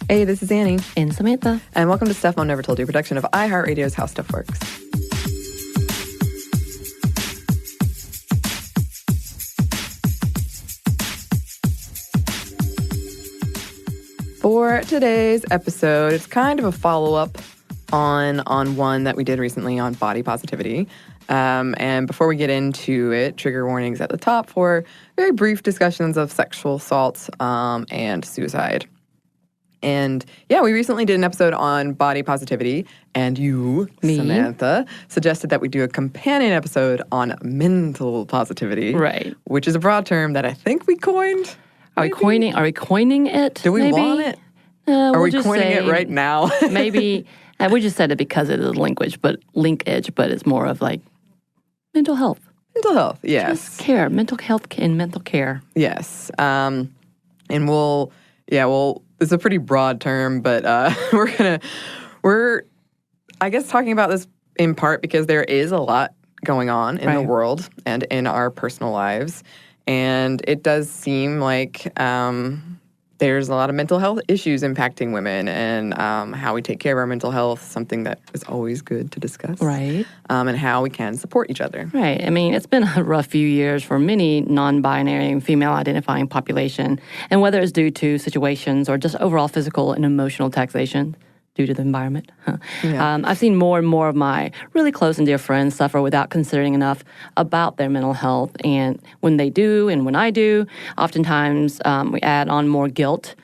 Hey, this is Anney. And Samantha. And welcome to Stuff Mom Never Told You, production of iHeartRadio's How Stuff Works. For today's episode, it's kind of a follow-up on one that we did recently on body positivity. And before we get into it, trigger warnings at the top for very brief discussions of sexual assault and suicide. And yeah, we recently did an episode on body positivity, and you, Me? Samantha, suggested that we do a companion episode on mental positivity. Right. Which is a broad term that I think we coined. Are we coining it? Do we maybe? want it? Are we coining it right now? Maybe. We just said it because it is linkage, but it's more of like mental health. Mental health, yes. Just care, mental health and mental care. Yes. And it's a pretty broad term, but we're I guess talking about this in part because there is a lot going on in the world and in our personal lives. And it does seem like there's a lot of mental health issues impacting women, and how we take care of our mental health, something that is always good to discuss. Right. And how we can support each other. Right. I mean, it's been a rough few years for many non-binary and female-identifying population, and whether it's due to situations or just overall physical and emotional taxation due to the environment. Yeah. I've seen more and more of my really close and dear friends suffer without considering enough about their mental health. And when they do, and when I do, oftentimes we add on more guilt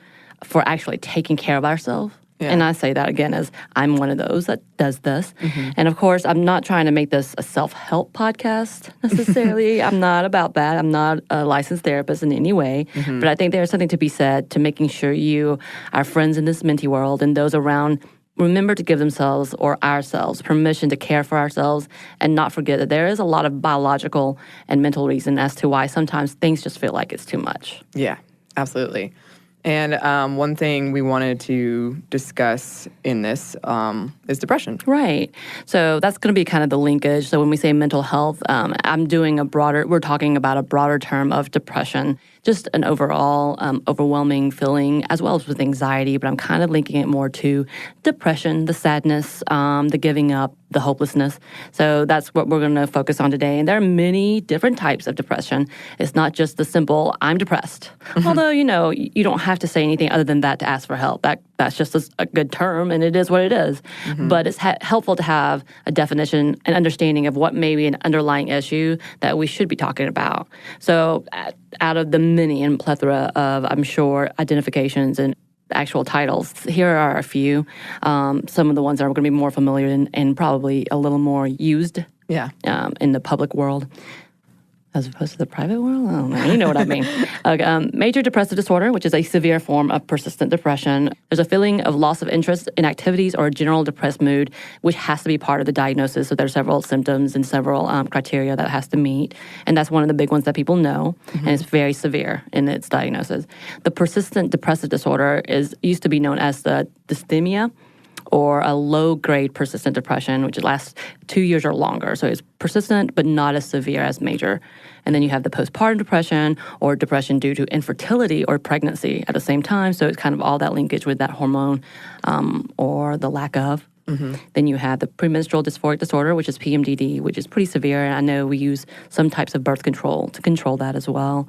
for actually taking care of ourselves. Yeah. And I say that again as I'm one of those that does this. Mm-hmm. And of course, I'm not trying to make this a self-help podcast necessarily. I'm not about that. I'm not a licensed therapist in any way. Mm-hmm. But I think there's something to be said to making sure you, our friends in this SMNTY world, and those around remember to give themselves or ourselves permission to care for ourselves and not forget that there is a lot of biological and mental reason as to why sometimes things just feel like it's too much. Yeah, absolutely. And one thing we wanted to discuss in this is depression. Right. So that's going to be kind of the linkage. So when we say mental health, we're talking about a broader term of depression, just an overall overwhelming feeling, as well as with anxiety, but I'm kind of linking it more to depression, the sadness, the giving up, the hopelessness. So that's what we're going to focus on today. And there are many different types of depression. It's not just the simple, I'm depressed. Mm-hmm. Although, you don't have to say anything other than that to ask for help. That's just a good term, and it is what it is. Mm-hmm. But it's helpful to have a definition and understanding of what may be an underlying issue that we should be talking about. So out of the many and plethora of, I'm sure, identifications and actual titles, here are a few. Some of the ones that are going to be more familiar and probably a little more used in the public world. As opposed to the private world? I don't know. You know what I mean. Major depressive disorder, which is a severe form of persistent depression. There's a feeling of loss of interest in activities or a general depressed mood, which has to be part of the diagnosis. So there's several symptoms and several criteria that it has to meet. And that's one of the big ones that people know. Mm-hmm. And it's very severe in its diagnosis. The persistent depressive disorder used to be known as the dysthymia, or a low-grade persistent depression, which lasts 2 years or longer. So it's persistent, but not as severe as major. And then you have the postpartum depression, or depression due to infertility or pregnancy at the same time. So it's kind of all that linkage with that hormone or the lack of. Mm-hmm. Then you have the premenstrual dysphoric disorder, which is PMDD, which is pretty severe. And I know we use some types of birth control to control that as well.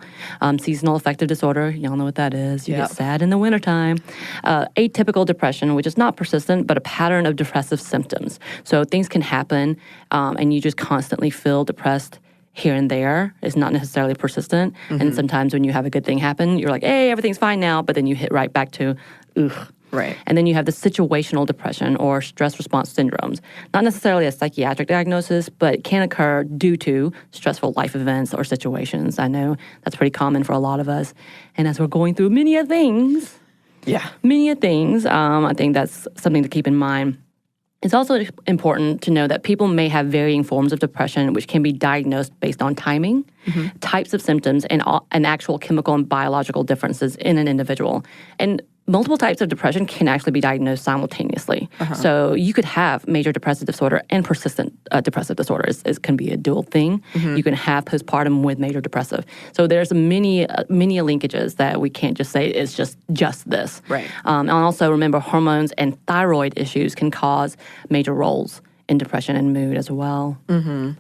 Seasonal affective disorder, y'all know what that is. You get sad in the wintertime. Atypical depression, which is not persistent, but a pattern of depressive symptoms. So things can happen, and you just constantly feel depressed here and there. It's not necessarily persistent. Mm-hmm. And sometimes when you have a good thing happen, you're like, hey, everything's fine now. But then you hit right back to, ugh. Right. And then you have the situational depression or stress response syndromes. Not necessarily a psychiatric diagnosis, but it can occur due to stressful life events or situations. I know that's pretty common for a lot of us. And as we're going through many a things, I think that's something to keep in mind. It's also important to know that people may have varying forms of depression, which can be diagnosed based on timing, types of symptoms, and actual chemical and biological differences in an individual. And multiple types of depression can actually be diagnosed simultaneously. So you could have major depressive disorder and persistent depressive disorder. It can be a dual thing. You can have postpartum with major depressive. So there's many linkages that we can't just say it's just this. Right. And also remember, hormones and thyroid issues can cause major roles in depression and mood as well. And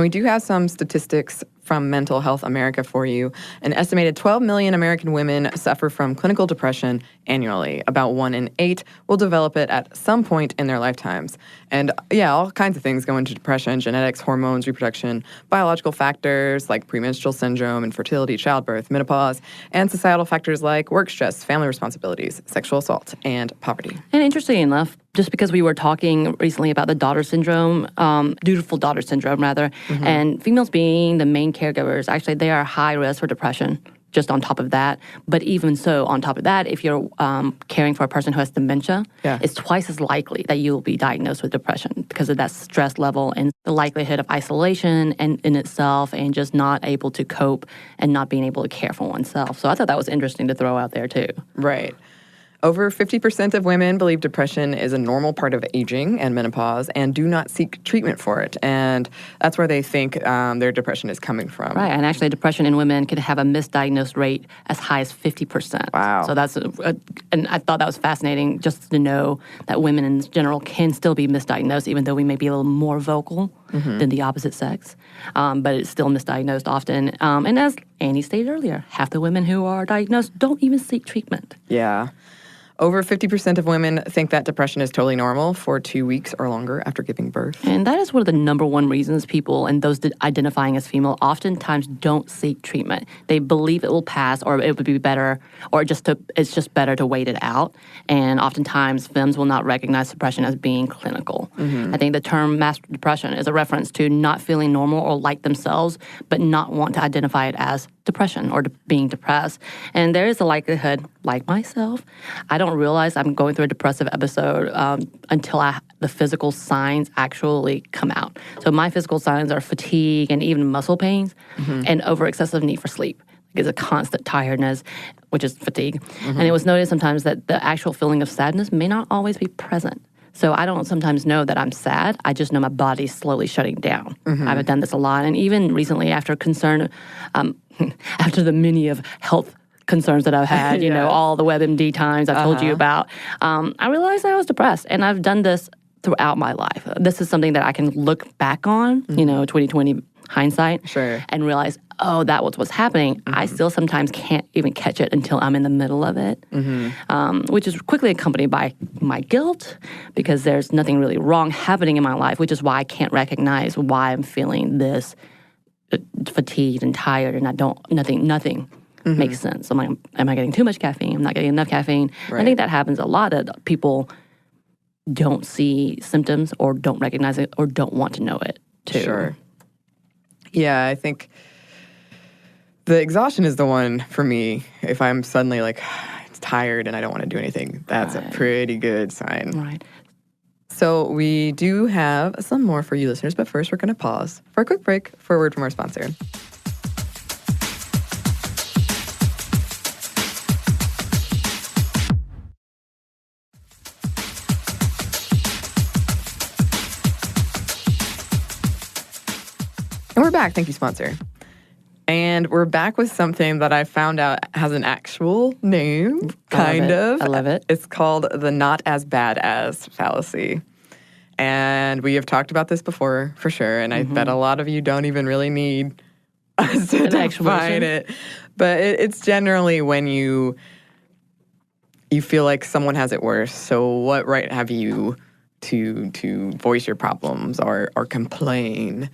we do have some statistics from Mental Health America for you. An estimated 12 million American women suffer from clinical depression annually. About 1 in 8 will develop it at some point in their lifetimes. And yeah, all kinds of things go into depression: genetics, hormones, reproduction, biological factors like premenstrual syndrome, infertility, childbirth, menopause, and societal factors like work stress, family responsibilities, sexual assault, and poverty. And interestingly enough, just because we were talking recently about the daughter syndrome, dutiful daughter syndrome rather, and females being the main caregivers, actually they are high risk for depression just on top of that. But even so, on top of that, if you're caring for a person who has dementia, it's twice as likely that you will be diagnosed with depression because of that stress level and the likelihood of isolation and in itself and just not able to cope and not being able to care for oneself. So I thought that was interesting to throw out there too. Right. Over 50% of women believe depression is a normal part of aging and menopause and do not seek treatment for it. And that's where they think their depression is coming from. Right. And actually, depression in women could have a misdiagnosed rate as high as 50%. Wow. So that's, and I thought that was fascinating just to know that women in general can still be misdiagnosed, even though we may be a little more vocal than the opposite sex. But it's still misdiagnosed often. And as Anney stated earlier, half the women who are diagnosed don't even seek treatment. Yeah. Over 50% of women think that depression is totally normal for 2 weeks or longer after giving birth. And that is one of the number one reasons people and those identifying as female oftentimes don't seek treatment. They believe it will pass or it would be better or it's just better to wait it out. And oftentimes femmes will not recognize depression as being clinical. I think the term master depression is a reference to not feeling normal or like themselves, but not want to identify it as depression or being depressed. And there is a likelihood, like myself, I don't realize I'm going through a depressive episode until the physical signs actually come out. So my physical signs are fatigue and even muscle pains and over excessive need for sleep. It's a constant tiredness, which is fatigue. And it was noted sometimes that the actual feeling of sadness may not always be present. So I don't sometimes know that I'm sad. I just know my body's slowly shutting down. I've done this a lot. And even recently after concern, after the many of health concerns that I've had, you know, all the WebMD times I've told you about, I realized I was depressed. And I've done this throughout my life. This is something that I can look back on, you know, 2020 hindsight, and realize, oh, that was what's happening. I still sometimes can't even catch it until I'm in the middle of it, which is quickly accompanied by my guilt because there's nothing really wrong happening in my life, which is why I can't recognize why I'm feeling this fatigued and tired and nothing makes sense. I'm like, am I getting too much caffeine? I'm not getting enough caffeine. I think that happens a lot, that people don't see symptoms or don't recognize it or don't want to know it too. Yeah, I think the exhaustion is the one for me. If I'm suddenly like tired and I don't want to do anything, that's a pretty good sign. Right. So we do have some more for you listeners, but first we're going to pause for a quick break for a word from our sponsor. And we're back. Thank you, sponsor. And we're back with something that I found out has an actual name, kind of. I love it. It's called the not as bad as fallacy. And we have talked about this before, for sure. And I bet a lot of you don't even really need us to define it. But it's generally when you feel like someone has it worse. So what right have you to voice your problems or complain?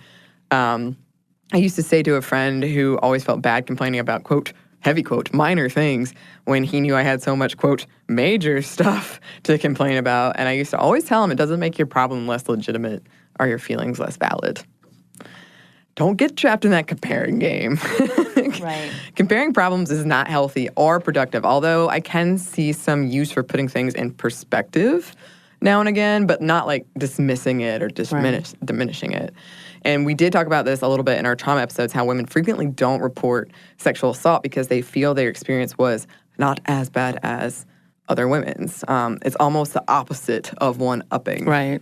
I used to say to a friend who always felt bad complaining about, quote, heavy quote, minor things, when he knew I had so much, quote, major stuff to complain about. And I used to always tell him, it doesn't make your problem less legitimate or your feelings less valid. Don't get trapped in that comparing game. Right. Comparing problems is not healthy or productive, although I can see some use for putting things in perspective now and again, but not like dismissing it or diminishing it. And we did talk about this a little bit in our trauma episodes, how women frequently don't report sexual assault because they feel their experience was not as bad as other women's. It's almost the opposite of one-upping. Right.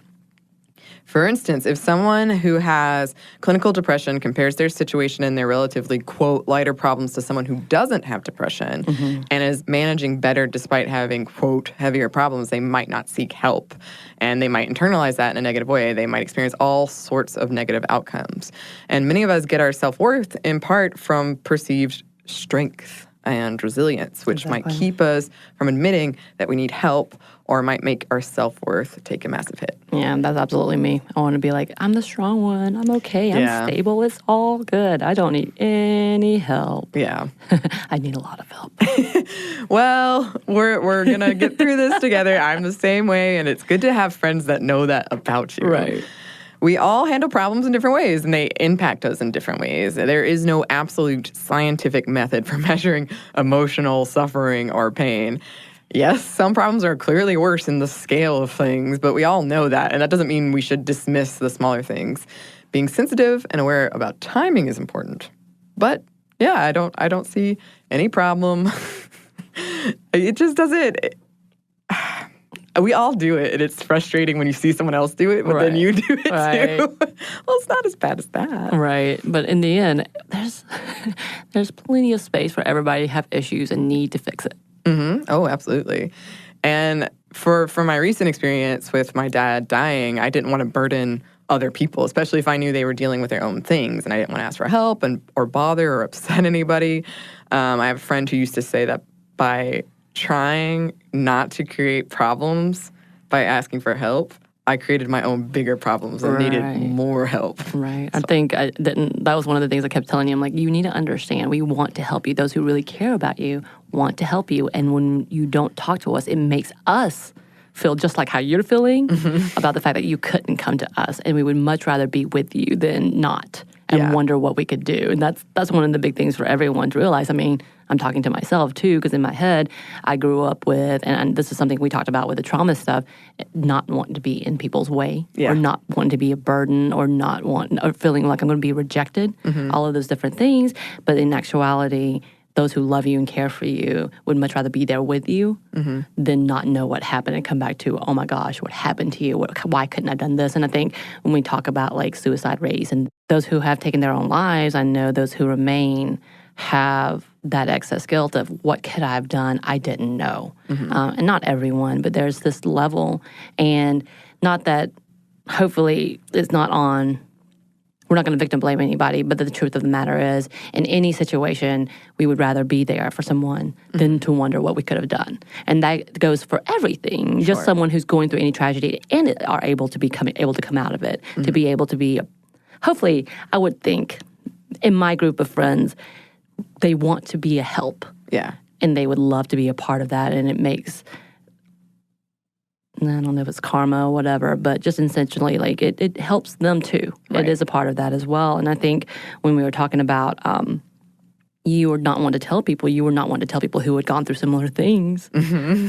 For instance, if someone who has clinical depression compares their situation and their relatively, quote, lighter problems to someone who doesn't have depression and is managing better despite having, quote, heavier problems, they might not seek help. And they might internalize that in a negative way. They might experience all sorts of negative outcomes. And many of us get our self-worth in part from perceived strength and resilience, which might keep us from admitting that we need help or might make our self-worth take a massive hit. Yeah, that's absolutely me. I want to be like, I'm the strong one. I'm okay. I'm stable. It's all good. I don't need any help. Yeah. I need a lot of help. Well, we're going to get through this together. I'm the same way, and it's good to have friends that know that about you. Right. We all handle problems in different ways, and they impact us in different ways. There is no absolute scientific method for measuring emotional suffering or pain. Yes, some problems are clearly worse in the scale of things, but we all know that, and that doesn't mean we should dismiss the smaller things. Being sensitive and aware about timing is important. But yeah, I don't see any problem. It just doesn't. We all do it, and it's frustrating when you see someone else do it, but then you do it too. Well, it's not as bad as that. Right. But in the end, there's plenty of space for everybody to have issues and need to fix it. Mm-hmm. Oh, absolutely. And for my recent experience with my dad dying, I didn't want to burden other people, especially if I knew they were dealing with their own things, and I didn't want to ask for help or bother or upset anybody. I have a friend who used to say that by trying not to create problems by asking for help, I created my own bigger problems and needed more help. Right. So. I think that was one of the things I kept telling you. I'm like, you need to understand, we want to help you. Those who really care about you want to help you. And when you don't talk to us, it makes us feel just like how you're feeling about the fact that you couldn't come to us. And we would much rather be with you than not and wonder what we could do. And that's one of the big things for everyone to realize. I mean, I'm talking to myself too, because in my head, I grew up with, and this is something we talked about with the trauma stuff, not wanting to be in people's way, or not wanting to be a burden, or or feeling like I'm going to be rejected, all of those different things. But in actuality, those who love you and care for you would much rather be there with you than not know what happened and come back to, oh my gosh, what happened to you? Why couldn't I have done this? And I think when we talk about like suicide rates and those who have taken their own lives, I know those who remain have that excess guilt of what could I have done? I didn't know. And not everyone, but there's this level. And not that hopefully it's not on, we're not going to victim blame anybody, but the truth of the matter is, in any situation, we would rather be there for someone than to wonder what we could have done. And that goes for everything. Just someone who's going through any tragedy and are able to come out of it, to be able to be, hopefully, I would think, in my group of friends, they want to be a help. Yeah. And they would love to be a part of that. And it makes, I don't know if it's karma or whatever, but just essentially, like, it helps them too. Right. It is a part of that as well. And I think when we were talking about you were not one to tell people, who had gone through similar things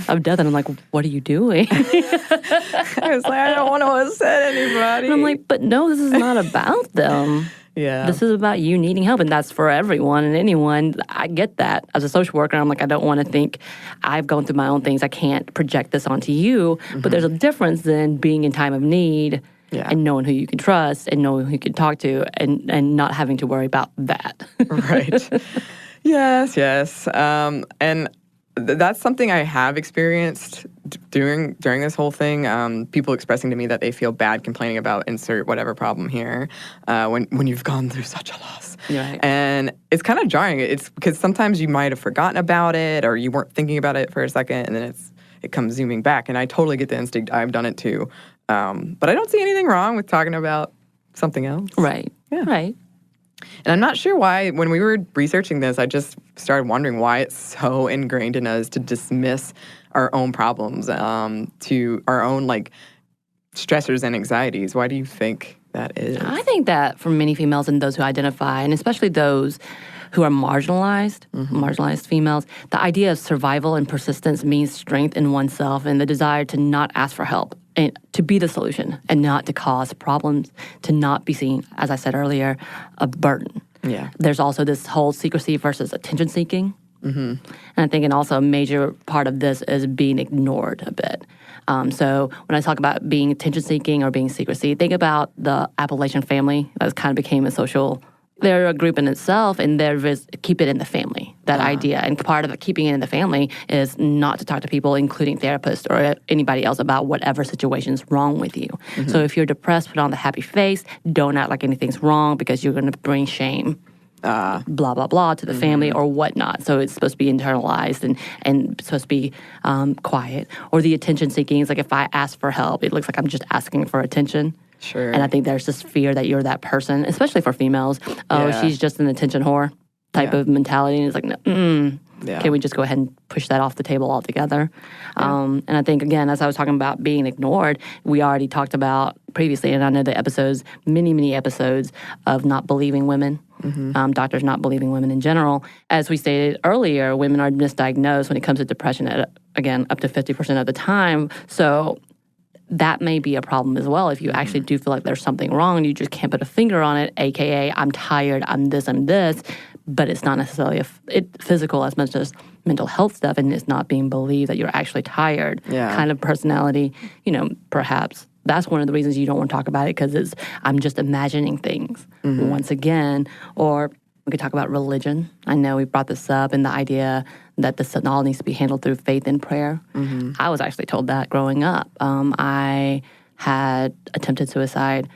of death. And I'm like, what are you doing? I was like, I don't want to upset anybody. And I'm like, but no, this is not about them. Yeah. This is about you needing help, and that's for everyone and anyone. I get that. As a social worker, I'm like, I don't want to think I've gone through my own things. I can't project this onto you. But there's a difference in being in time of need and knowing who you can trust and knowing who you can talk to and not having to worry about that. Right. Yes. And that's something I have experienced during this whole thing. People expressing to me that they feel bad complaining about insert whatever problem here when you've gone through such a loss. Right. And it's kind of jarring. It's because sometimes you might have forgotten about it or you weren't thinking about it for a second, and then it comes zooming back. And I totally get the instinct. I've done it too. But I don't see anything wrong with talking about something else. Right. Yeah. Right. And I'm not sure why, when we were researching this, I just started wondering why it's so ingrained in us to dismiss our own problems, to our own, like, stressors and anxieties. Why do you think that is? I think that for many females and those who identify, and especially those who are marginalized females, the idea of survival and persistence means strength in oneself and the desire to not ask for help and to be the solution and not to cause problems, to not be seen, as I said earlier, a burden. Yeah. There's also this whole secrecy versus attention seeking And I think, and also a major part of this is being ignored a bit. So when I talk about being attention-seeking or being secrecy, think about the Appalachian family that kind of became a social. They're a group in itself, and they're keep it in the family, that idea. And part of keeping it in the family is not to talk to people, including therapists or anybody else, about whatever situation's wrong with you. So if you're depressed, put on the happy face. Don't act like anything's wrong because you're going to bring shame. Blah, blah, blah, to the family or whatnot. So it's supposed to be internalized and supposed to be quiet. Or the attention seeking is like, if I ask for help, it looks like I'm just asking for attention. Sure. And I think there's this fear that you're that person, especially for females. Oh, she's just an attention whore type of mentality. And it's like, can we just go ahead and push that off the table altogether? And I think, again, as I was talking about being ignored, we already talked about previously, and I know the episodes, many episodes of not believing women, doctors not believing women in general. As we stated earlier, women are misdiagnosed when it comes to depression, again, up to 50% of the time. So that may be a problem as well. If you actually do feel like there's something wrong and you just can't put a finger on it, aka I'm tired, I'm this, but it's not necessarily physical as much as mental health stuff, and it's not being believed that you're actually tired kind of personality, perhaps. That's one of the reasons you don't want to talk about it, because I'm just imagining things once again. Or we could talk about religion. I know we brought this up, and the idea that this all needs to be handled through faith and prayer. I was actually told that growing up. I had attempted suicide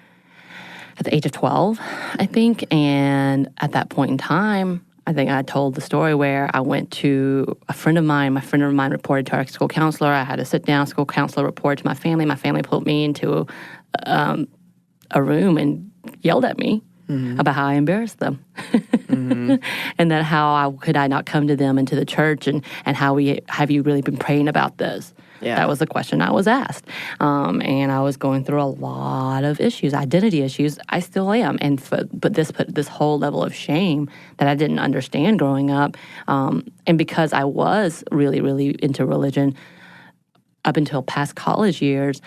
at the age of 12, I think. And at that point in time, I think I told the story where I went to a friend of mine. My friend of mine reported to our school counselor. I had to sit down. School counselor reported to my family. My family pulled me into a room and yelled at me about how I embarrassed them. And then how could I not come to them and to the church, and have you really been praying about this? Yeah. That was the question I was asked. And I was going through a lot of issues, identity issues. I still am. But this put this whole level of shame that I didn't understand growing up. And because I was really, really into religion up until past college years,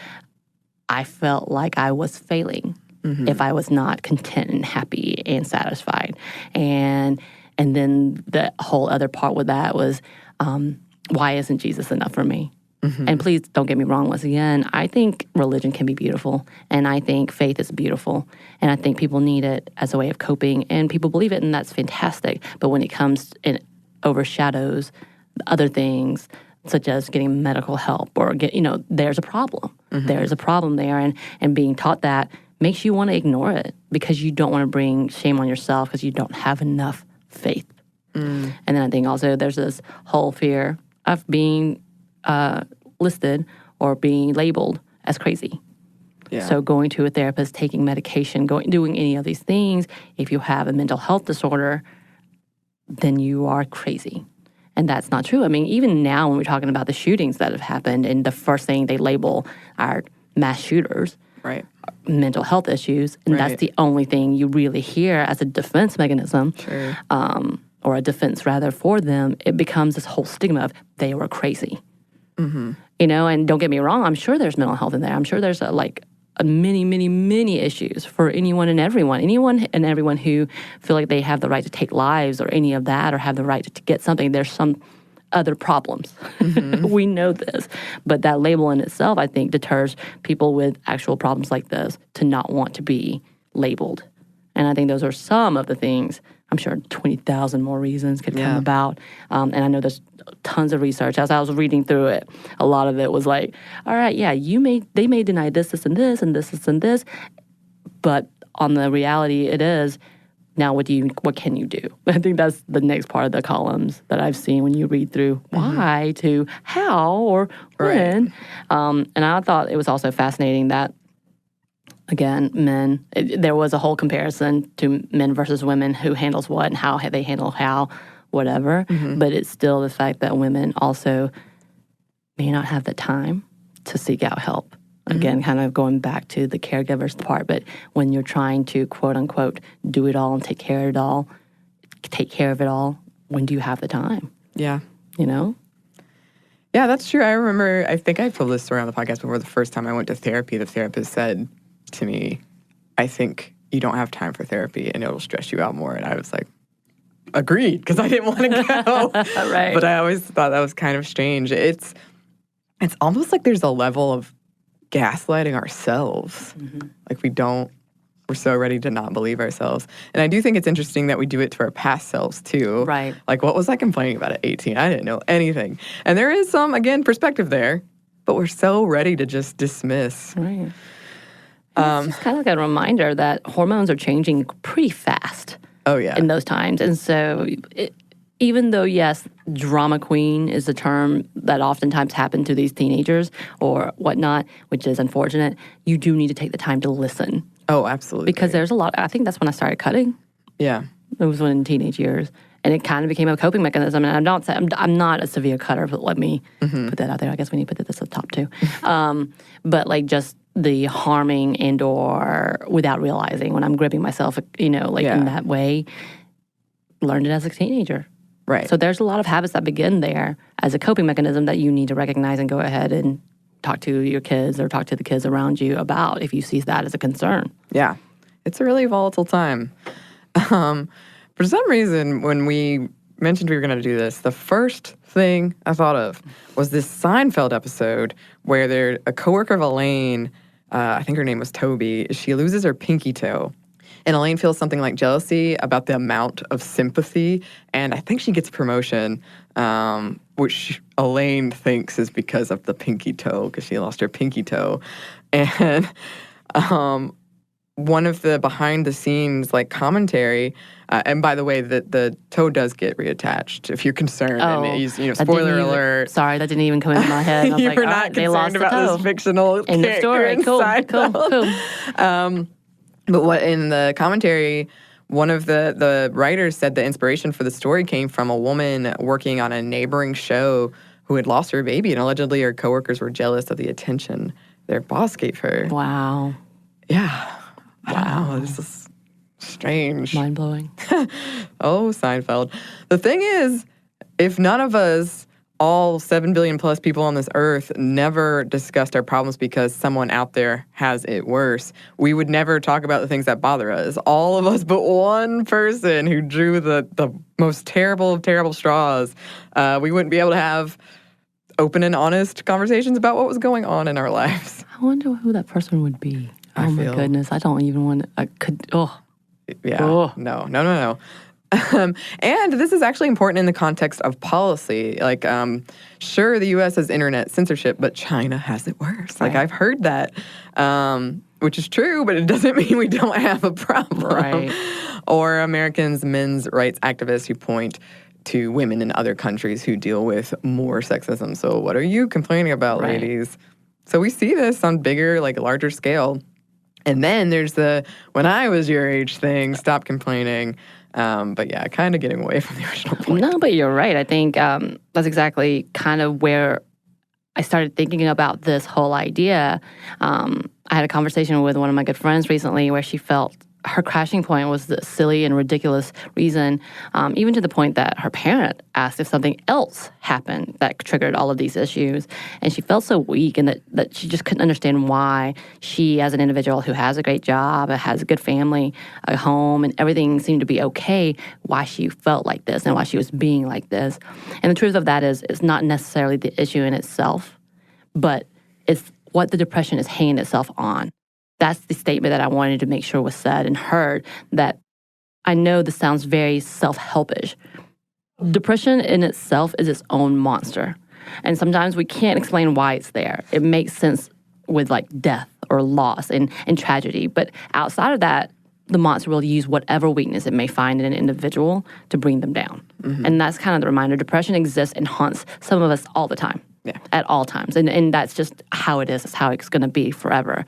I felt like I was failing if I was not content and happy and satisfied. And then the whole other part with that was, why isn't Jesus enough for me? And please don't get me wrong, once again, I think religion can be beautiful, and I think faith is beautiful, and I think people need it as a way of coping, and people believe it, and that's fantastic. But when it comes and overshadows other things, such as getting medical help or there's a problem. There's a problem there, and being taught that makes you want to ignore it because you don't want to bring shame on yourself because you don't have enough faith. And then I think also there's this whole fear of being listed or being labeled as crazy. Yeah. So going to a therapist, taking medication, doing any of these things, if you have a mental health disorder, then you are crazy. And that's not true. I mean, even now when we're talking about the shootings that have happened, and the first thing they label are mass shooters, right, mental health issues, and that's the only thing you really hear as a defense mechanism. Sure. Or a defense rather for them, it becomes this whole stigma of they were crazy. And don't get me wrong, I'm sure there's mental health in there. I'm sure there's many issues for anyone and everyone who feel like they have the right to take lives or any of that, or have the right to get something. There's some other problems. We know this. But that label in itself, I think, deters people with actual problems like this to not want to be labeled. And I think those are some of the things. I'm sure 20,000 more reasons could come about. And I know there's tons of research. As I was reading through it, a lot of it was like, all right, they may deny this, and this, and this, and this. But on the reality, it is, now what can you do? I think that's the next part of the columns that I've seen when you read through why to how or when. And I thought it was also fascinating that, again, men, there was a whole comparison to men versus women, who handles what and how they handle whatever. But it's still the fact that women also may not have the time to seek out help. Again, kind of going back to the caregiver's part. But when you're trying to, quote unquote, do it all and take care of it all, when do you have the time? Yeah. Yeah, that's true. I remember, I think I told this story on the podcast before. The first time I went to therapy, the therapist said to me, I think you don't have time for therapy and it'll stress you out more. And I was like, agreed because I didn't want to go. Right. But I always thought that was kind of strange. It's almost like there's a level of gaslighting ourselves. Like we're so ready to not believe ourselves. And I do think it's interesting that we do it to our past selves too. Right. Like, what was I complaining about at 18? I didn't know anything. And there is some, again, perspective there, but we're so ready to just dismiss. Right. It's just kind of like a reminder that hormones are changing pretty fast. Oh, yeah. In those times. And so even though, yes, drama queen is a term that oftentimes happens to these teenagers or whatnot, which is unfortunate, you do need to take the time to listen. Oh, absolutely. Because there's a lot. I think that's when I started cutting. Yeah. It was when in teenage years. And it kind of became a coping mechanism. And I'm not a severe cutter, but let me put that out there. I guess we need to put this at the top too. But like just the harming and or without realizing when I'm gripping myself, in that way, learned it as a teenager. Right. So there's a lot of habits that begin there as a coping mechanism that you need to recognize and go ahead and talk to your kids or talk to the kids around you about if you see that as a concern. Yeah. It's a really volatile time. For some reason, when we mentioned we were going to do this, the first thing I thought of was this Seinfeld episode where a coworker of Elaine, I think her name was Toby, she loses her pinky toe. And Elaine feels something like jealousy about the amount of sympathy. And I think she gets promotion, which Elaine thinks is because of the pinky toe, because she lost her pinky toe. And one of the behind-the-scenes commentary, and by the way, the toe does get reattached if you're concerned. Oh, and spoiler alert. Sorry, that didn't even come into my head. I was you like, were not concerned about this fictional in the story. Cool. But what in the commentary, one of the writers said the inspiration for the story came from a woman working on a neighboring show who had lost her baby, and allegedly her coworkers were jealous of the attention their boss gave her. Wow. Yeah. Wow. This is strange. Mind-blowing. Oh, Seinfeld. The thing is, if none of us, all 7 billion plus people on this earth, never discussed our problems because someone out there has it worse, we would never talk about the things that bother us. All of us but one person who drew the most terrible of terrible straws, we wouldn't be able to have open and honest conversations about what was going on in our lives. I wonder who that person would be. Oh my goodness, I don't even want to, Yeah, oh. No. And this is actually important in the context of policy. Sure, the U.S. has internet censorship, but China has it worse. Right. I've heard that, which is true, but it doesn't mean we don't have a problem. Right. Or Americans, men's rights activists who point to women in other countries who deal with more sexism. So what are you complaining about, ladies? So we see this on bigger, larger scale. And then there's the when I was your age thing, stop complaining. But yeah, kind of getting away from the original point. No, but you're right. I think that's exactly kind of where I started thinking about this whole idea. I had a conversation with one of my good friends recently where she felt her crashing point was the silly and ridiculous reason, even to the point that her parent asked if something else happened that triggered all of these issues. And she felt so weak and that she just couldn't understand why she, as an individual who has a great job, has a good family, a home, and everything seemed to be okay, why she felt like this and why she was being like this. And the truth of that is it's not necessarily the issue in itself, but it's what the depression is hanging itself on. That's the statement that I wanted to make sure was said and heard, that I know this sounds very self-helpish. Depression in itself is its own monster. And sometimes we can't explain why it's there. It makes sense with death or loss and tragedy. But outside of that, the monster will use whatever weakness it may find in an individual to bring them down. Mm-hmm. And that's kind of the reminder. Depression exists and haunts some of us all the time. Yeah. At all times. And that's just how it is. It's how it's going to be forever.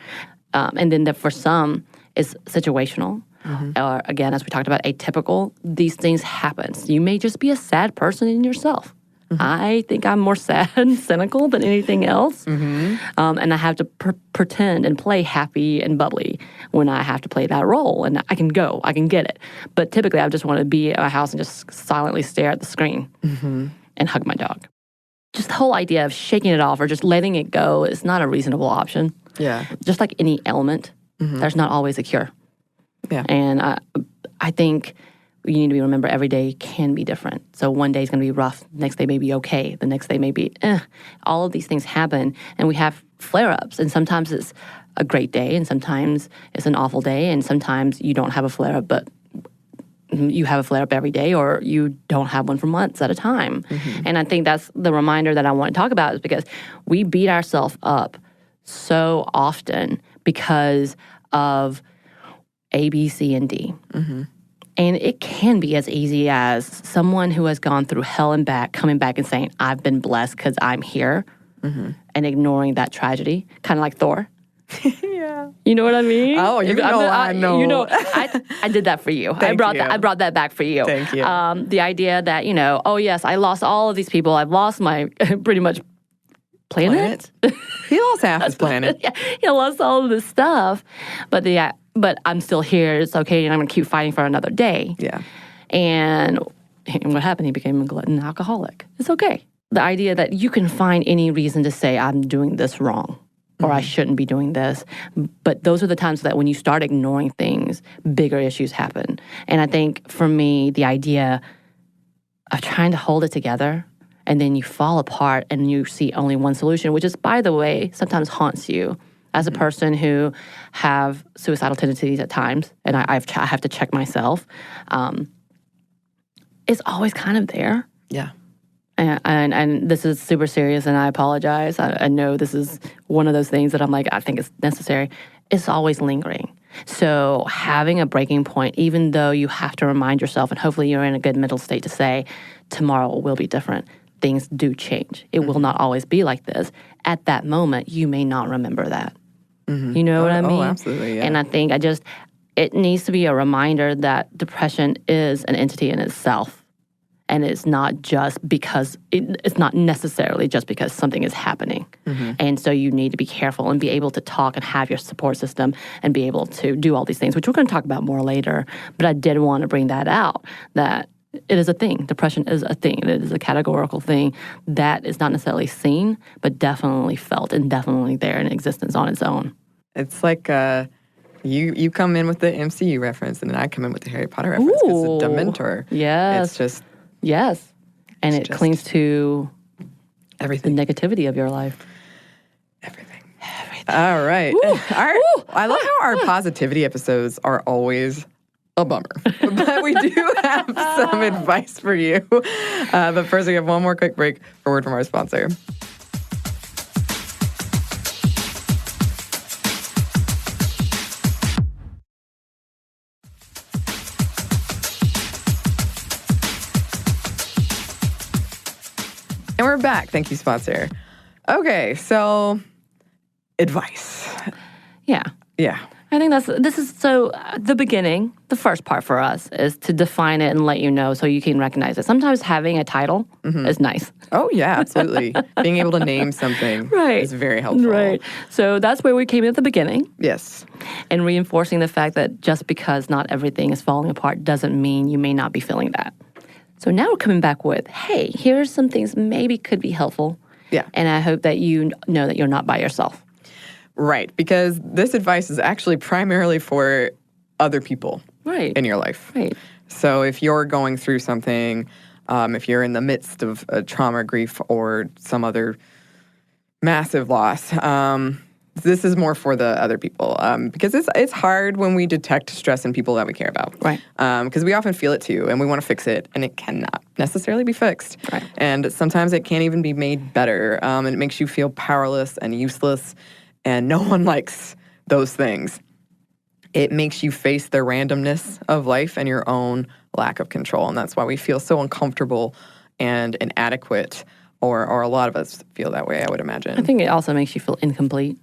And then for some, it's situational. Mm-hmm. Or again, as we talked about, atypical. These things happen. You may just be a sad person in yourself. Mm-hmm. I think I'm more sad and cynical than anything else. Mm-hmm. And I have to pretend and play happy and bubbly when I have to play that role. And I can get it. But typically, I just want to be at my house and just silently stare at the screen and hug my dog. Just the whole idea of shaking it off or just letting it go is not a reasonable option. Yeah. Just like any ailment, there's not always a cure. Yeah. And I think you need to remember every day can be different. So one day is going to be rough. The next day may be okay. The next day may be All of these things happen, and we have flare-ups. And sometimes it's a great day, and sometimes it's an awful day, and sometimes you don't have a flare-up, but you have a flare-up every day, or you don't have one for months at a time. And I think that's the reminder that I want to talk about, is because we beat ourselves up so often because of A, B, C, and D. And it can be as easy as someone who has gone through hell and back coming back and saying, I've been blessed because I'm here, and ignoring that tragedy, kind of like Thor. Yeah. You know what I mean? Oh, you know I know. You know, I did that for you. I brought that back for you. Thank you. The idea that, oh yes, I lost all of these people. I've lost my pretty much planet. He lost half his planet. Yeah, he lost all of this stuff. But I'm still here. It's okay, and I'm going to keep fighting for another day. Yeah. And what happened? He became a glutton alcoholic. It's okay. The idea that you can find any reason to say, I'm doing this wrong, or I shouldn't be doing this. But those are the times that when you start ignoring things, bigger issues happen. And I think for me, the idea of trying to hold it together, and then you fall apart and you see only one solution, which is, by the way, sometimes haunts you. As a person who have suicidal tendencies at times, and I have to check myself, it's always kind of there. Yeah. And this is super serious, and I apologize. I know this is one of those things that I'm like, I think it's necessary. It's always lingering. So having a breaking point, even though you have to remind yourself, and hopefully you're in a good mental state to say, tomorrow will be different. Things do change. It will not always be like this. At that moment, you may not remember that. You know what I mean? Oh, absolutely, yeah. And I think it needs to be a reminder that depression is an entity in itself. And it's not just because, it's not necessarily just because something is happening. And so you need to be careful and be able to talk and have your support system and be able to do all these things, which we're going to talk about more later. But I did want to bring that out, that it is a thing. Depression is a thing. It is a categorical thing that is not necessarily seen, but definitely felt and definitely there in existence on its own. It's like you come in with the MCU reference, and then I come in with the Harry Potter reference, because the Dementor. Yes. It's just... Yes. And it clings to everything. The negativity of your life. Everything. All right. I love how our positivity episodes are always a bummer. But we do have some advice for you. But first, we have one more quick break for a word from our sponsor. And we're back. Thank you, sponsor. Okay, so advice. Yeah. Yeah. I think the beginning, the first part for us is to define it and let you know so you can recognize it. Sometimes having a title is nice. Oh, yeah, absolutely. Being able to name something is very helpful. Right. So that's where we came in at the beginning. Yes. And reinforcing the fact that just because not everything is falling apart doesn't mean you may not be feeling that. So now we're coming back with, hey, here's some things maybe could be helpful. Yeah. And I hope that you know that you're not by yourself. Right, because this advice is actually primarily for other people in your life. Right. So if you're going through something, if you're in the midst of a trauma, grief, or some other massive loss, this is more for the other people, because it's hard when we detect stress in people that we care about. Right. Because we often feel it too, and we want to fix it, and it cannot necessarily be fixed. Right. And sometimes it can't even be made better, and it makes you feel powerless and useless, and no one likes those things. It makes you face the randomness of life and your own lack of control, and that's why we feel so uncomfortable and inadequate, or a lot of us feel that way, I would imagine. I think it also makes you feel incomplete.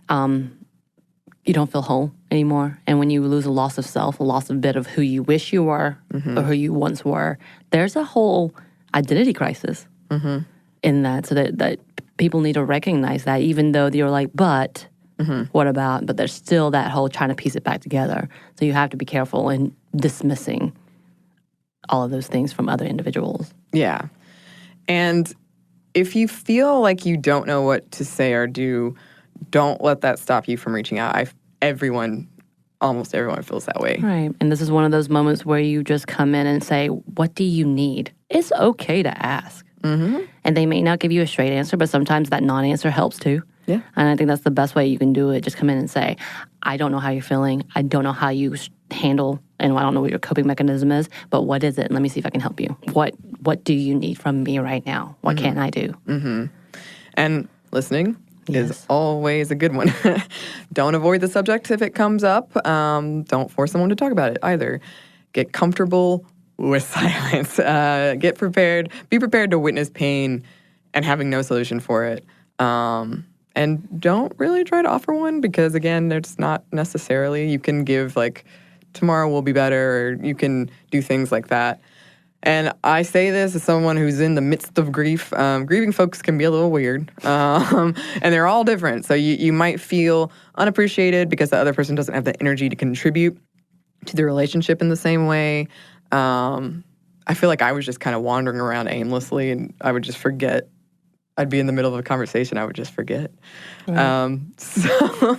You don't feel whole anymore. And when you lose a loss of self, a loss of a bit of who you wish you were or who you once were, there's a whole identity crisis in that. So that people need to recognize that, even though you're like, but what about? But there's still that whole trying to piece it back together. So you have to be careful in dismissing all of those things from other individuals. Yeah. And if you feel like you don't know what to say or do, don't let that stop you from reaching out. Everyone almost everyone feels that way. Right. And this is one of those moments where you just come in and say, what do you need? It's okay to ask. Mm-hmm. And they may not give you a straight answer, but sometimes that non-answer helps too. Yeah. And I think that's the best way you can do it. Just come in and say, I don't know how you're feeling. I don't know how you handle, and I don't know what your coping mechanism is, but what is it? And let me see if I can help you. What do you need from me right now? What can I do? Mm-hmm. And listening Yes. is always a good one. Don't avoid the subject if it comes up. Don't force someone to talk about it either. Get comfortable with silence. Get prepared. Be prepared to witness pain and having no solution for it. And don't really try to offer one because, again, it's not necessarily. You can give, like, tomorrow will be better, or you can do things like that. And I say this as someone who's in the midst of grief. Grieving folks can be a little weird, and they're all different. So you might feel unappreciated because the other person doesn't have the energy to contribute to the relationship in the same way. I feel like I was just kind of wandering around aimlessly, and I would just forget. I'd be in the middle of a conversation, I would just forget. Right. So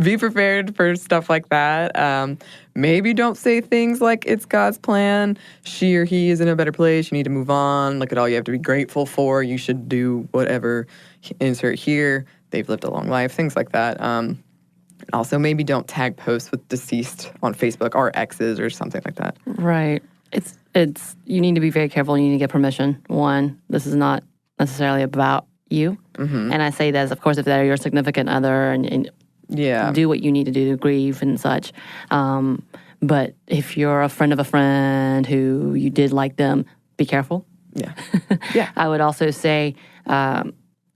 be prepared for stuff like that. Maybe don't say things like it's God's plan. She or he is in a better place. You need to move on. Look at all you have to be grateful for. You should do whatever. Insert here. They've lived a long life. Things like that. Also, maybe don't tag posts with deceased on Facebook or exes or something like that. Right. It's you need to be very careful. You need to get permission. One, this is not necessarily about you. Mm-hmm. And I say this, of course, if they're your significant other and Yeah. do what you need to do to grieve and such. But if you're a friend of a friend who you did like them, be careful. Yeah. Yeah. I would also say,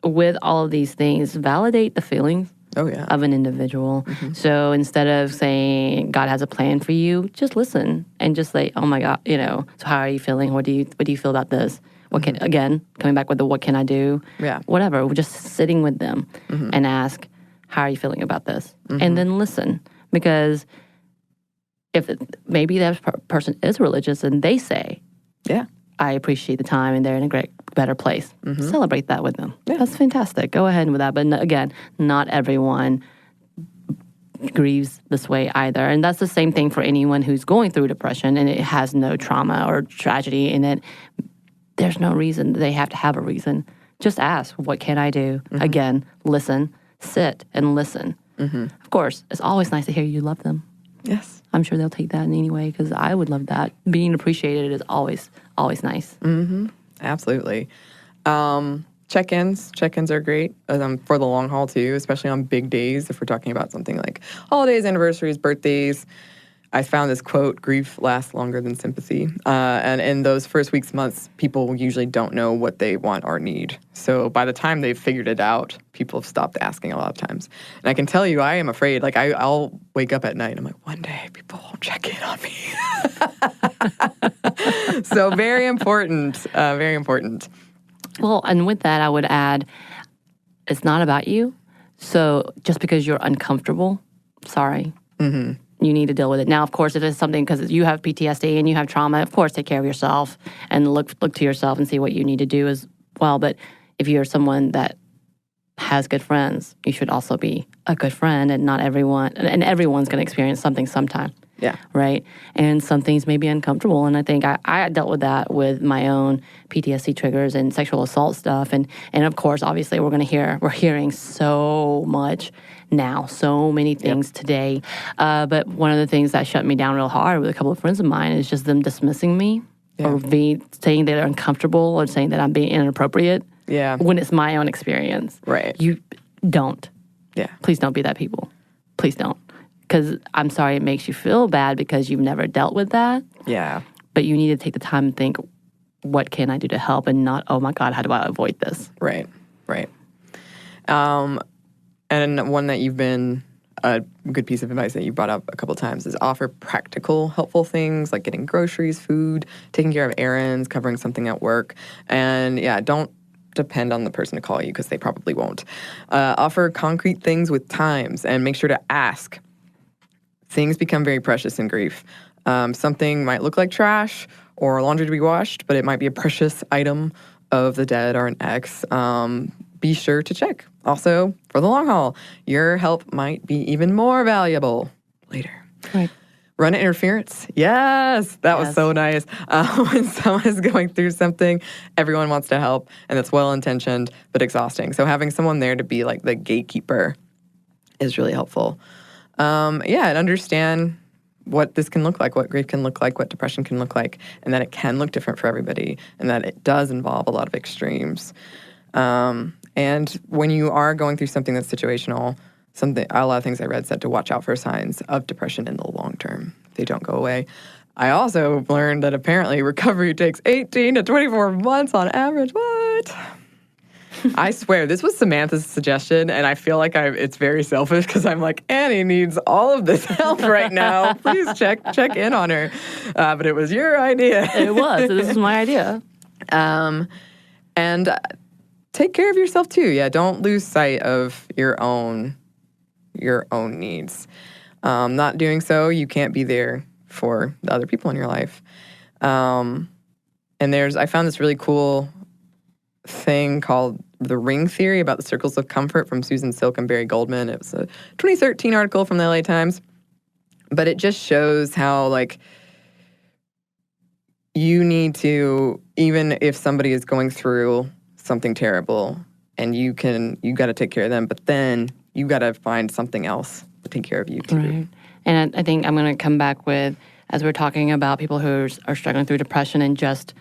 with all of these things, validate the feelings Oh, yeah. of an individual. So instead of saying God has a plan for you, just listen and just say, "Oh my God, so how are you feeling? What do you feel about this? What can again coming back with the what can I do? Yeah. Whatever. We're just sitting with them and ask, how are you feeling about this? And then listen, because if maybe that person is religious and they say, Yeah. I appreciate the time and they're in a better place. Celebrate that with them. Yeah. That's fantastic. Go ahead with that. But again, not everyone grieves this way either. And that's the same thing for anyone who's going through depression and it has no trauma or tragedy in it. There's no reason. They have to have a reason. Just ask, what can I do? Again, listen, sit and listen. Of course, it's always nice to hear you love them. Yes. I'm sure they'll take that in any way because I would love that. Being appreciated is always nice. Absolutely. Check-ins. Check-ins are great for the long haul, too, especially on big days. If we're talking about something like holidays, anniversaries, birthdays. I found this quote, grief lasts longer than sympathy. And in those first weeks, months, people usually don't know what they want or need. So by the time they've figured it out, people have stopped asking a lot of times. And I can tell you, I am afraid. Like, I'll wake up at night and I'm like, one day people won't check in on me. So very important. Very important. Well, and with that, I would add, it's not about you. So just because you're uncomfortable, sorry. You need to deal with it. Now, of course, if it's something because you have PTSD and you have trauma, of course, take care of yourself and look to yourself and see what you need to do as well. But if you're someone that has good friends, you should also be a good friend, and not everyone, and everyone's going to experience something sometime. Yeah. Right? And some things may be uncomfortable. And I think I dealt with that with my own PTSD triggers and sexual assault stuff. And of course, obviously, we're hearing so much now, so many things today. But one of the things that shut me down real hard with a couple of friends of mine is just them dismissing me or saying that they're uncomfortable or saying that I'm being inappropriate. Yeah. When it's my own experience. Right. You don't. Yeah. Please don't be that people. Please don't. Because I'm sorry it makes you feel bad because you've never dealt with that. Yeah. But you need to take the time and think, what can I do to help, and not, oh my God, how do I avoid this? Right. Right. And one that you've been a good piece of advice that you brought up a couple of times is offer practical, helpful things like getting groceries, food, taking care of errands, covering something at work. And yeah, don't depend on the person to call you because they probably won't. Offer concrete things with times and make sure to ask. Things become very precious in grief. Something might look like trash or laundry to be washed, but it might be a precious item of the dead or an ex. Be sure to check. Also, for the long haul, your help might be even more valuable later. Right. Run interference. Yes, that was Yes. so nice. When someone is going through something, everyone wants to help, and it's well-intentioned but exhausting. So having someone there to be like the gatekeeper is really helpful. And understand what this can look like, what grief can look like, what depression can look like, and that it can look different for everybody, and that it does involve a lot of extremes. And when you are going through something that's situational, a lot of things I read said to watch out for signs of depression in the long term. They don't go away. I also learned that apparently recovery takes 18 to 24 months on average. What? I swear, this was Samantha's suggestion, and I feel like it's very selfish because I'm like, Anney needs all of this help right now. Please check in on her. But it was your idea. It was. This is my idea. And take care of yourself too. Yeah, don't lose sight of your own needs. Not doing so, you can't be there for the other people in your life. And I found this really cool thing called the ring theory about the circles of comfort from Susan Silk and Barry Goldman. It was a 2013 article from the LA Times. But it just shows how, like, you need to, even if somebody is going through something terrible and you got to take care of them, but then you got to find something else to take care of you too. Right. And I think I'm going to come back with, as we're talking about people who are struggling through depression and just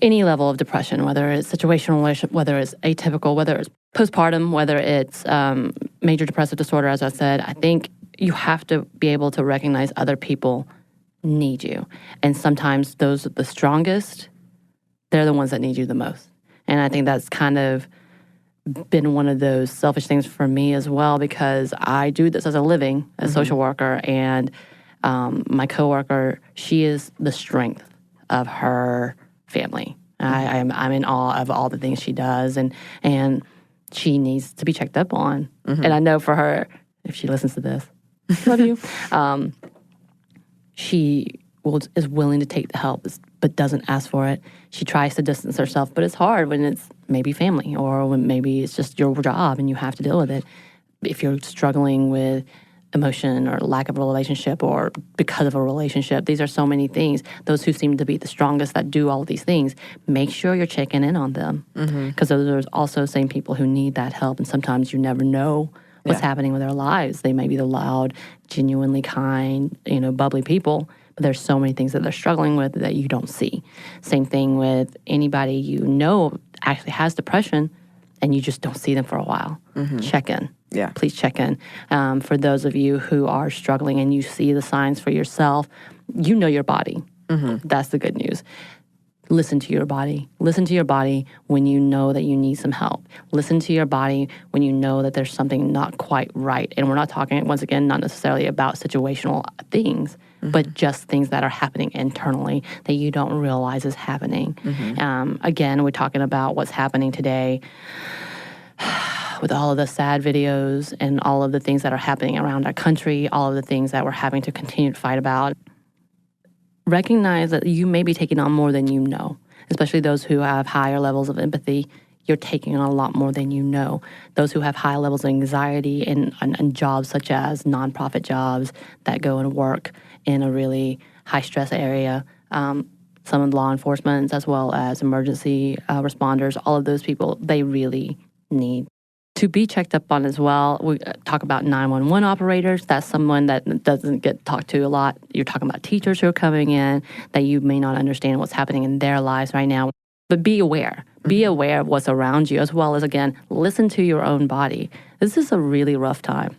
any level of depression, whether it's situational, whether it's atypical, whether it's postpartum, whether it's major depressive disorder, as I said, I think you have to be able to recognize other people need you. And sometimes those are the strongest, they're the ones that need you the most. And I think that's kind of been one of those selfish things for me as well, because I do this as a living, as a social worker, and my coworker, she is the strength of her family. I'm in awe of all the things she does, and she needs to be checked up on. And I know for her, if she listens to this, love you, she is willing to take the help, but doesn't ask for it. She tries to distance herself, but it's hard when it's maybe family or when maybe it's just your job and you have to deal with it. If you're struggling with emotion or lack of a relationship or because of a relationship, these are so many things. Those who seem to be the strongest that do all of these things, make sure you're checking in on them, because those are also the same people who need that help, and sometimes you never know what's happening with their lives. They may be the loud, genuinely kind, bubbly people, but there's so many things that they're struggling with that you don't see. Same thing with anybody actually has depression and you just don't see them for a while. Check in. Yeah. Please check in. For those of you who are struggling and you see the signs for yourself, you know your body. That's the good news. Listen to your body. Listen to your body when you know that you need some help. Listen to your body when you know that there's something not quite right. And we're not talking, once again, not necessarily about situational things, but just things that are happening internally that you don't realize is happening. Again, we're talking about what's happening today with all of the sad videos and all of the things that are happening around our country, all of the things that we're having to continue to fight about. Recognize that you may be taking on more than you know, especially those who have higher levels of empathy. You're taking on a lot more than you know. Those who have high levels of anxiety and jobs such as nonprofit jobs that go and work in a really high-stress area, some of law enforcement as well as emergency responders, all of those people, they really need to be checked up on as well. We talk about 911 operators. That's someone that doesn't get talked to a lot. You're talking about teachers who are coming in that you may not understand what's happening in their lives right now. But be aware. Be aware of what's around you, as well as, again, listen to your own body. This is a really rough time.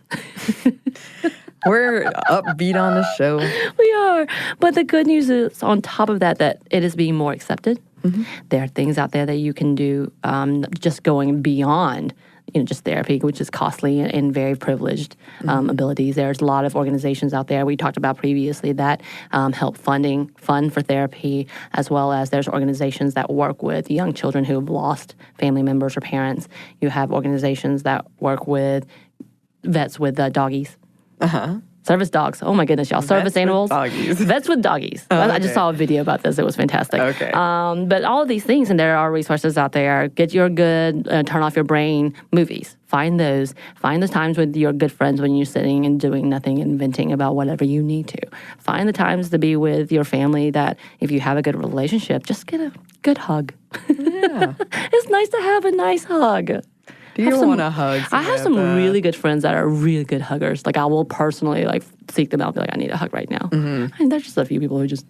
We're upbeat on the show. We are. But the good news is, on top of that it is being more accepted. There are things out there that you can do, just going beyond just therapy, which is costly and very privileged abilities. There's a lot of organizations out there we talked about previously that help fund for therapy, as well as there's organizations that work with young children who have lost family members or parents. You have organizations that work with vets with doggies. Service dogs. Oh my goodness, y'all. Service animals. Doggies. Vets with doggies. Oh, I just saw a video about this. It was fantastic. Okay. But all of these things, and there are resources out there. Get your good, turn off your brain movies. Find those. Find those times with your good friends when you're sitting and doing nothing and venting about whatever you need to. Find the times to be with your family that if you have a good relationship, just get a good hug. Yeah. It's nice to have a nice hug. Do you want a hug, Samantha? I have some really good friends that are really good huggers. Like, I will personally, like, seek them out and be like, I need a hug right now. And there's just a few people who just,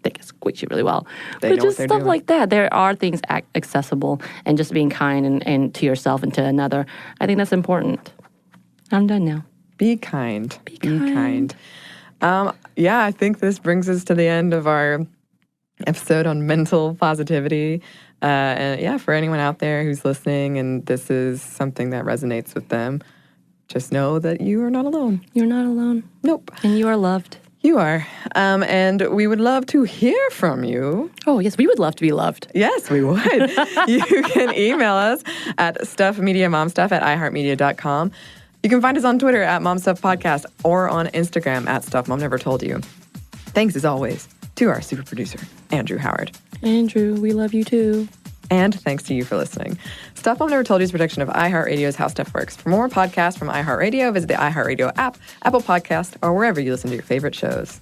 they can squeeze you really well. They but know just what they're stuff doing. like that. There are things accessible, and just being kind and to yourself and to another. I think that's important. I'm done now. Be kind. Be kind. Yeah, I think this brings us to the end of our episode on mental positivity. And yeah, for anyone out there who's listening and this is something that resonates with them, just know that you are not alone. You're not alone. Nope. And you are loved. You are. And we would love to hear from you. Oh, yes, we would love to be loved. Yes, we would. You can email us at stuffmediamomstuff@iheartmedia.com. You can find us on Twitter at momstuffpodcast or on Instagram at stuffmomnevertoldyou. Thanks, as always, to our super producer, Andrew Howard. Andrew, we love you too. And thanks to you for listening. Stuff Mom Never Told You is a production of iHeartRadio's How Stuff Works. For more podcasts from iHeartRadio, visit the iHeartRadio app, Apple Podcast, or wherever you listen to your favorite shows.